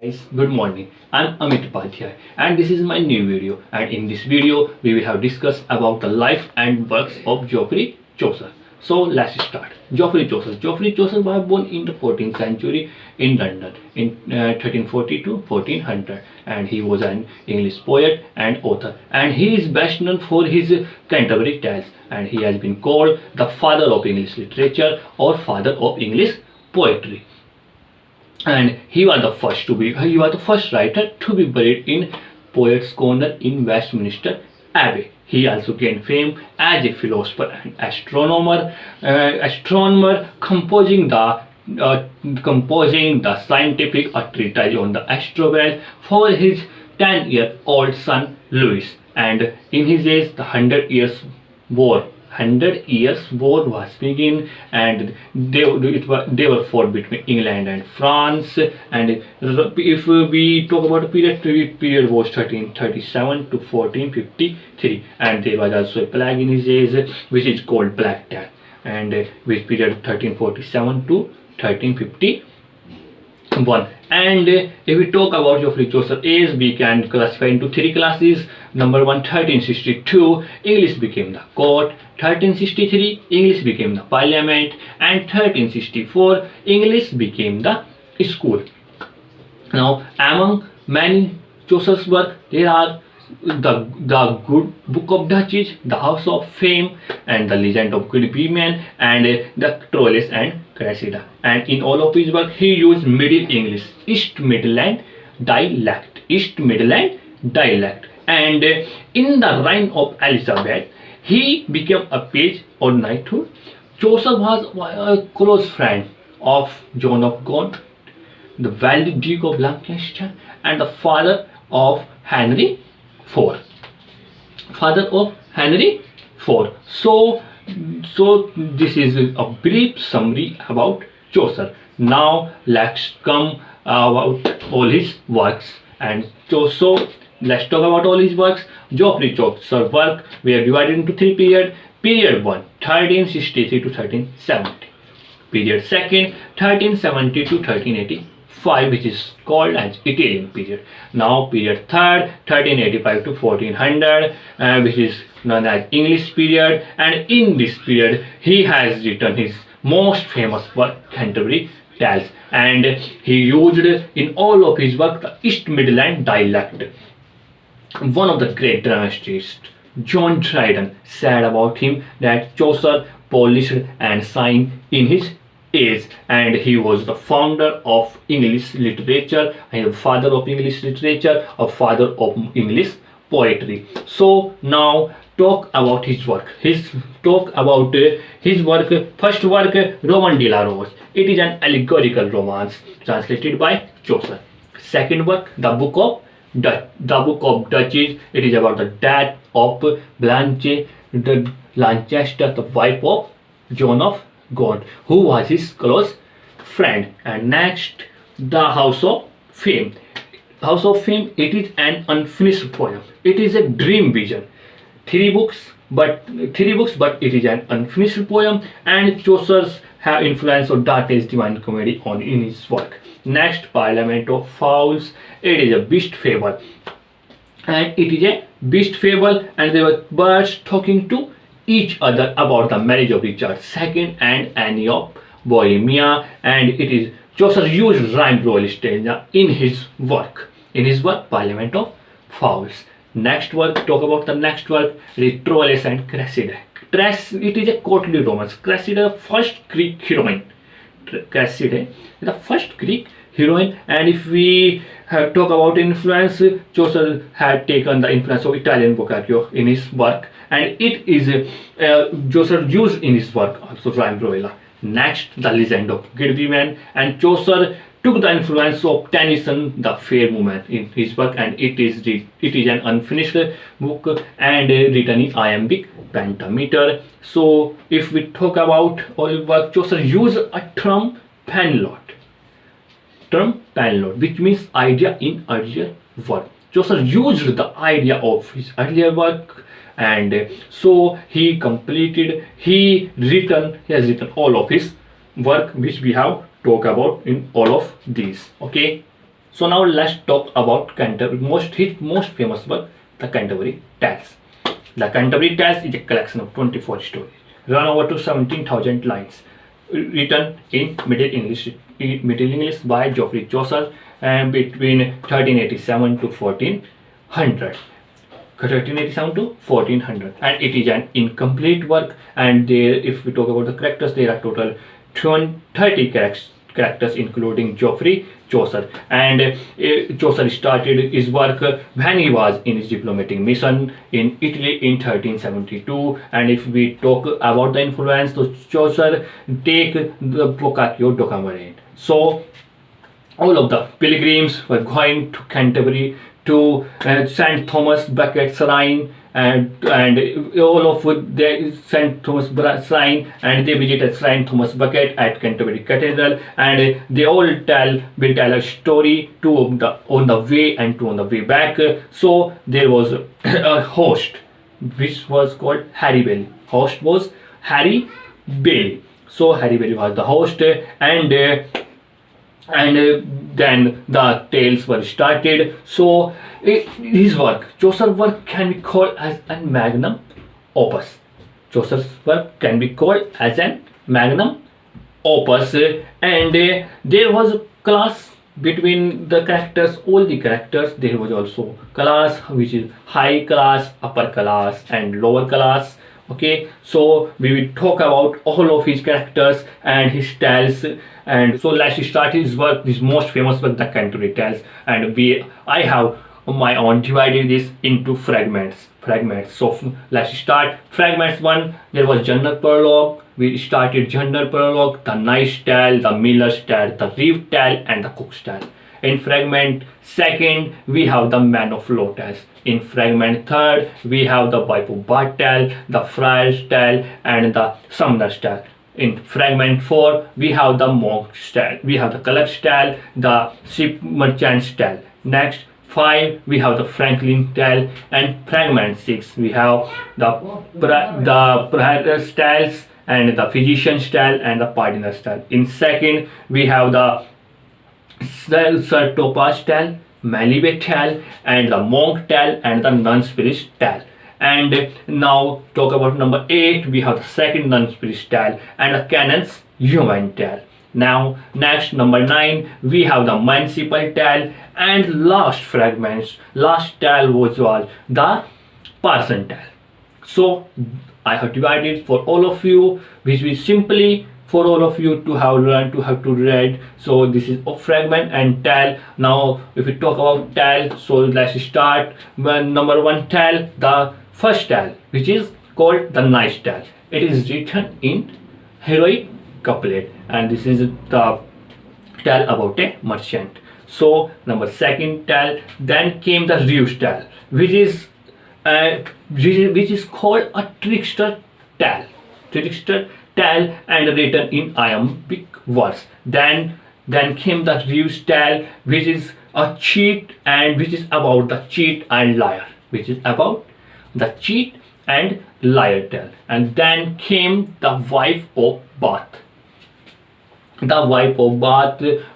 Guys, good morning. I'm Amit Upadhyaya and this is my new video, and in this video we will have discussed about the life and works of Geoffrey Chaucer. So let's start. Geoffrey Chaucer. Geoffrey Chaucer was born in the 14th century in London in 1340 to 1400, and he was an English poet and author, and he is best known for his Canterbury Tales, and he has been called the father of English literature or father of English poetry. And he was the first writer to be buried in Poets' Corner in Westminster Abbey. He also gained fame as a philosopher and astronomer, composing the scientific treatise on the astrobelt for his 10-year-old son Louis. And in his age, the Hundred Years' War was begin, and they were fought between England and France. And if we talk about the period was 1337 to 1453, and there was also a plague in his age which is called Black Death, and which period 1347 to 1351. And if we talk about Geoffrey Chaucer age, we can classify into three classes. Number one, 1362, English became the court. 1363, English became the parliament. And 1364, English became the school. Now, among many Chaucer's work, there are the Good Book of Duchess, the House of Fame, and the Legend of Good Women, and the Troilus and Cressida. And in all of his work, he used Middle English, East Midland dialect, And in the reign of Elizabeth, he became a page or knighthood. Chaucer was a close friend of John of Gaunt, the Valiant Duke of Lancaster, and the father of Henry IV. So this is a brief summary about Chaucer. Now let's come about all his works. And so let's talk about all his works. Geoffrey Chaucer work we are divided into three periods. Period 1, 1363 to 1370. Period 2, 1370 to 1385, which is called as Italian period. Now period 3rd, 1385 to 1400, which is known as English period. And in this period he has written his most famous work, Canterbury Tales, and he used in all of his work the East Midland dialect. One of the great dramatists, John Dryden, said about him that Chaucer polished and signed in his age, and he was the founder of English literature and the father of English literature, a father of English poetry. So now talk about his work. First work, Roman de la Rose. It is an allegorical romance translated by Chaucer. Second work, the Book of Duchess. It is about the death of Blanche de Lancaster, the wife of John of Gaunt, who was his close friend. And next, the House of Fame. It is an unfinished poem. It is a dream vision. Three books, but it is an unfinished poem. And Chaucer's have influence of Dante's Divine Comedy in his work. Next, Parliament of Fowls. It is a beast fable, and there were birds talking to each other about the marriage of Richard II and Anne of Bohemia. And it is Chaucer used rhyme role stanza in his work. Parliament of Fowls. Next work, talk about the next work, Troilus and Cressida. It is a courtly romance. Cressida, first Greek heroine. And if we talk about influence, Chaucer had taken the influence of Italian vocabulary in his work, and it is Chaucer used in his work also rhyme rolla. Next, the Legend of Good Women, and Chaucer took the influence of Tennyson, the Fair Woman, in his work, and it is an unfinished book and written in iambic pentameter. So if we talk about all work, Chaucer used a term panlot, which means idea in earlier work. Chaucer used the idea of his earlier work, and so he has written all of his work, which we have talked about in all of these. Okay. So now let's talk about his most famous work, the Canterbury Tales. The Canterbury Tales is a collection of 24 stories, run over to 17,000 lines, written in Middle English by Geoffrey Chaucer, and between 1387 to 1400. 1387 to 1400, and it is an incomplete work. And there, if we talk about the characters, there are total 30 characters including Geoffrey Chaucer. And Chaucer started his work when he was in his diplomatic mission in Italy in 1372. And if we talk about the influence, so Chaucer take the Boccaccio Decameron. So all of the pilgrims were going to Canterbury to St. Thomas Becket's shrine, and all of the St. Thomas shrine, and they visited St. Thomas Becket at Canterbury Cathedral, and they all will tell a story, two on the way and two on the way back. So there was a host which was called Harry Bailey. Host was Harry Bailey. So Harry Bailey was the host, and then the tales were started. So his work, Chaucer's work, can be called as a magnum opus. Chaucer's work can be called as a magnum opus, and there was a class between the characters, all the characters. There was also class which is high class, upper class, and lower class. Okay, so we will talk about all of his characters and his styles. And so let's start his work, his most famous work, the Canterbury Tales. And I have my own divided this into fragments. So let's start fragments 1. There was general prologue. We started general prologue, the knight's tale, the miller's tale, the reeve tale, and the cook's tale. In fragment 2nd, we have the man of law tales. In fragment 3rd, we have the wife of Bath tale, the friar's tale, and the summoner's tale. In fragment 4, we have the monk's tale, we have the clerk's tale, the ship merchant's tale. Next 5, we have the Franklin tale, and fragment 6, we have the prior's tales, and the physician's tale, and the pardoner's tale. In 2nd, we have the Sir Topaz tale, Malibet tale, and the monk tale, and the nun's priest tale. And now talk about number 8, we have the second nun's priest tale and the canon's human tale. Now next, number 9, we have the municipal tale, and last tale was the parson tale. So I have divided for all of you, which is simply for all of you to have learned to read. So this is a fragment and tale. Now if we talk about tale, so let's start with number 1 tale, the first tale, which is called the knight's tale. It is written in heroic couplet, and this is the tale about a merchant. So number 2nd tale, then came the reeve's tale, which is called a trickster tale, and written in iambic verse. Then came the reeve's tale, which is a cheat, and which is about the cheat and liar, tale. And then came the wife of Bath,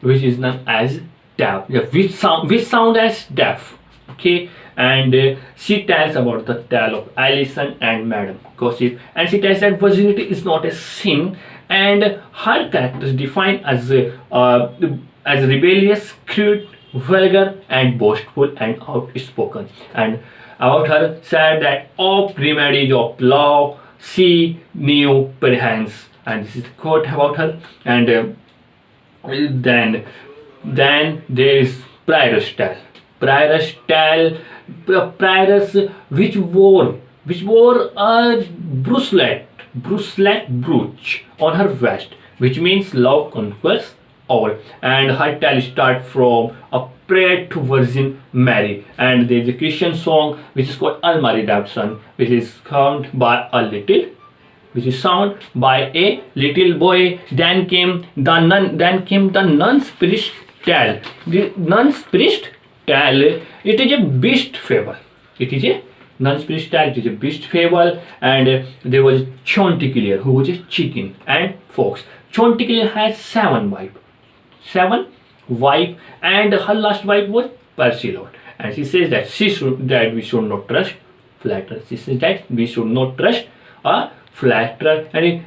which is known as deaf, which sound as deaf. Okay, and she tells about the tale of Alison and Madam Gossip, and she tells that virginity is not a sin, and her character is defined as rebellious, crude, vulgar, and boastful, and outspoken. And about her said that of remedies of law she knew perchance, and this is the quote about her. And then there is prior's tale. Prioress which wore a bracelet brooch on her vest, which means love conquers all. And her tale starts from a prayer to Virgin Mary. And there is a Christian song which is called Alma Redemption, which is sung by a little boy. Then came the nun's priest tale. The nun's priest tale, it is a beast fable. And there was Chanticleer, who was a chicken and fox. Chanticleer has 7 wife, and her last wife was Persilot. And she says that we should not trust flatterer. She says that we should not trust a flatterer. And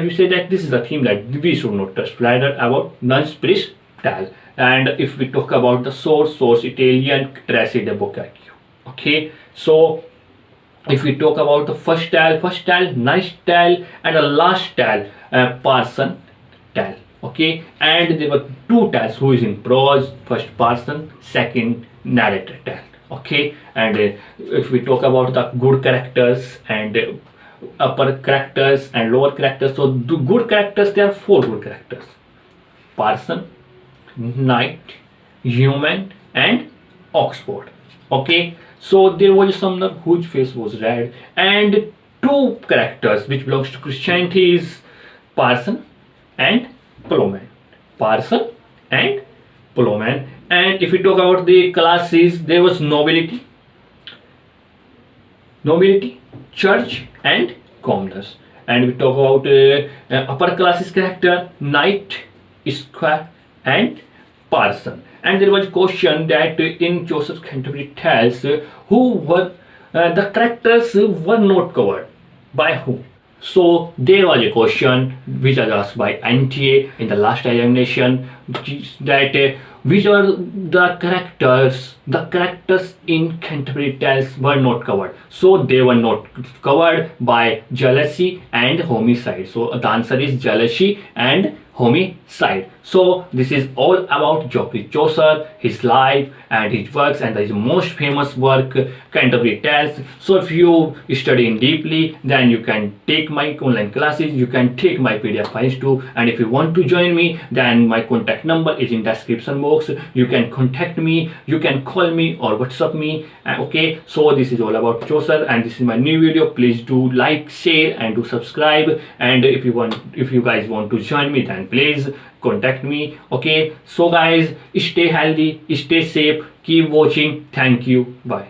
you say that this is the theme, that we should not trust flatterer about nun's priest tal. And if we talk about the source Italian Tracy de Boccaccio. Okay, so if we talk about the first tal, nice tal, and the last tal, parson tal. Okay, and there were two tals who is in prose, first person, second narrator tal. Okay, and if we talk about the good characters and upper characters and lower characters, so the good characters, there are four good characters: parson, knight, yeoman, and Oxford. Okay, so there was a summoner whose face was red, and two characters which belongs to Christianity is parson and plowman. Parson and plowman. And if we talk about the classes, there was nobility, church, and commoners. And we talk about upper classes character, knight, squire, and parson. And there was a question that in Chaucer's Canterbury Tales, who were the characters were not covered by whom? So there was a question which was asked by NTA in the last examination, that which are the characters in Canterbury Tales were not covered. So they were not covered by jealousy and homicide. So the answer is jealousy and homicide. So this is all about Geoffrey Chaucer, his life and his works, and his most famous work, Canterbury Tales. So if you study in deeply, then you can take my online classes, you can take my PDF files too. And if you want to join me, then my contact number is in description box. You can contact me, you can call me or WhatsApp me. Okay, so this is all about Chaucer, and this is my new video. Please do like, share, and do subscribe. And if you guys want to join me, then please contact me. Okay, so guys, stay healthy, stay safe, keep watching. Thank you, bye.